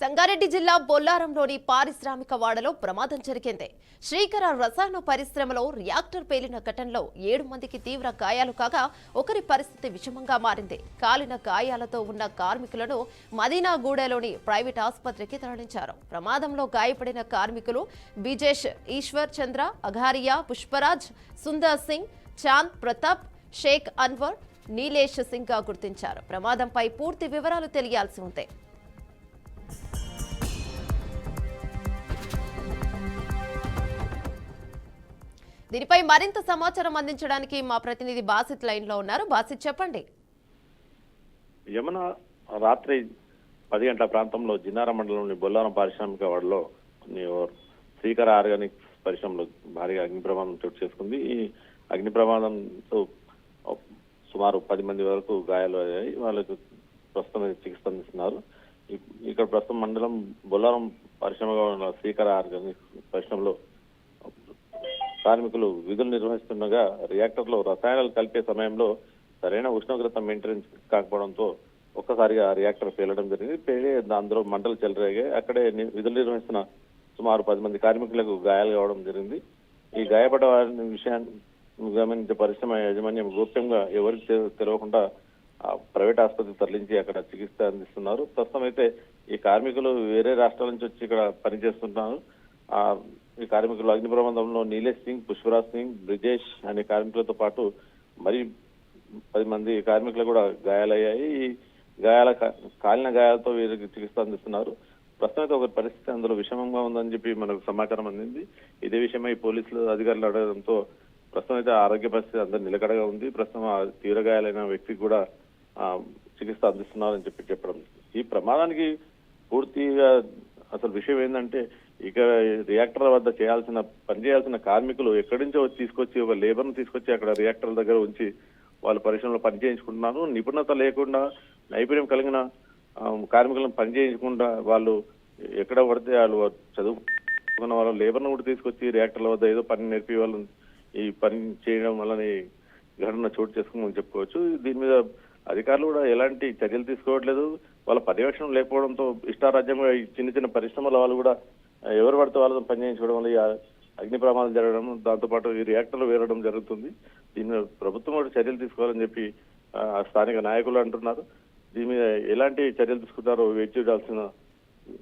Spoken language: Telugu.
సంగారెడ్డి జిల్లా బొల్లారంలోని పారిశ్రామిక వాడలో ప్రమాదం జరిగింది. శ్రీకర రసాయన పరిశ్రమలో రియాక్టర్ పేలిన ఘటనలో 7 మందికి తీవ్ర గాయాలు కాగా ఒకరి పరిస్థితి విషమంగా మారింది. కాలిన గాయాలతో ఉన్న కార్మికులను మదీనాగూడలోని ప్రైవేట్ ఆసుపత్రికి తరలించారు. ప్రమాదంలో గాయపడిన కార్మికులు బిజేష్, ఈశ్వర్ చంద్ర, అఘారియా, పుష్పరాజ్, సుందర్ సింగ్, చాంద్ ప్రతాప్, షేక్ అన్వర్, నీలేష్ సింగ్ గా గుర్తించారు. ప్రమాదంపై పూర్తి వివరాలు తెలియాల్సి ఉంది. దీనిపై మరింత సమాచారం అందించడానికి మా ప్రతినిధి బాసిత్ లైన్ లో ఉన్నారు. బాసిత్, చెప్పండి. యమున రాత్రి 10 గంటల ప్రాంతంలో జిన్నార మండలంలోని బొల్లారం పారిశ్రామిక వాడలో శ్రీకర ఆర్గానిక్స్ పరిశ్రమలో భారీగా అగ్ని ప్రమాదం చోటు చేసుకుంది. ఈ అగ్ని ప్రమాదంతో సుమారు 10 మంది వరకు గాయాలు అయ్యాయి. వాళ్ళకు ప్రస్తుతం చికిత్స అందిస్తున్నారు. ఇక్కడ ప్రస్తుతం మండలం బొల్లారం పరిశ్రమగా ఉన్న శ్రీకర ఆర్గానిక్స్ పరిశ్రమలో కార్మికులు విధులు నిర్వహిస్తుండగా రియాక్టర్ లో రసాయనాలు కలిపే సమయంలో సరైన ఉష్ణోగ్రత మెయింటెనెన్స్ కాకపోవడంతో ఒక్కసారిగా రియాక్టర్ పేలడం జరిగింది. పేలి అందులో మంటలు చెలరేగాయి. అక్కడే విధులు నిర్వహిస్తున్న సుమారు 10 మంది కార్మికులకు గాయాలు కావడం జరిగింది. ఈ గాయపడ్డ వారి విషయాన్ని గమనించే పరిశ్రమ యాజమాన్యం గోప్యంగా ఎవరికి తెలవకుండా ప్రైవేట్ ఆసుపత్రికి తరలించి అక్కడ చికిత్స అందిస్తున్నారు. ప్రస్తుతం అయితే ఈ కార్మికులు వేరే రాష్ట్రాల నుంచి వచ్చి ఇక్కడ పనిచేస్తుంటున్నారు. ఈ కార్మికులు అగ్ని ప్రమాదంలో నీలేష్ సింగ్, పుష్పరాజ్ సింగ్, బ్రిజేష్ అనే కార్మికులతో పాటు మరి 10 మంది కార్మికులు కూడా గాయాలయ్యాయి. ఈ కాలిన గాయాలతో వీరికి చికిత్స అందిస్తున్నారు. ప్రస్తుతం అయితే ఒక పరిస్థితి అందులో విషమంగా ఉందని చెప్పి మనకు సమాచారం అందింది. ఇదే విషయమై పోలీసులు అధికారులు అడగడంతో ప్రస్తుతం అయితే ఆరోగ్య పరిస్థితి అందరూ నిలకడగా ఉంది. ప్రస్తుతం తీవ్ర గాయాలైన వ్యక్తికి కూడా చికిత్స అందిస్తున్నారని చెప్పడం. ఈ ప్రమాదానికి పూర్తిగా అసలు విషయం ఏంటంటే ఇక రియాక్టర్ వద్ద పనిచేయాల్సిన కార్మికులు ఎక్కడి నుంచో తీసుకొచ్చి ఒక లేబర్ను తీసుకొచ్చి అక్కడ రియాక్టర్ల దగ్గర ఉంచి వాళ్ళు పరిశ్రమలో పని చేయించుకుంటున్నారు. నిపుణత లేకుండా నైపుణ్యం కలిగిన కార్మికులను పని చేయించకుండా వాళ్ళు ఎక్కడ పడితే వాళ్ళు చదువుకున్న వాళ్ళు లేబర్ను కూడా తీసుకొచ్చి రియాక్టర్ల వద్ద ఏదో పని నేర్పి వాళ్ళు ఈ పని చేయడం వల్లని ఘటన చోటు చేసుకోమని చెప్పుకోవచ్చు. దీని మీద అధికారులు కూడా ఎలాంటి చర్యలు తీసుకోవట్లేదు. వాళ్ళ పర్యవేక్షణ లేకపోవడంతో ఇష్టారాజ్యంగా ఈ చిన్న పరిశ్రమల వాళ్ళు కూడా ఎవరు పడితే వాళ్ళతో పని చేయించుకోవడం వల్ల ఈ అగ్ని ప్రమాదం జరగడం, దాంతోపాటు ఈ రియాక్టర్లు వేరడం జరుగుతుంది. దీని మీద ప్రభుత్వం కూడా చర్యలు తీసుకోవాలని చెప్పి స్థానిక నాయకులు అంటున్నారు. దీని మీద ఎలాంటి చర్యలు తీసుకుంటారో వేచి చూడాల్సిన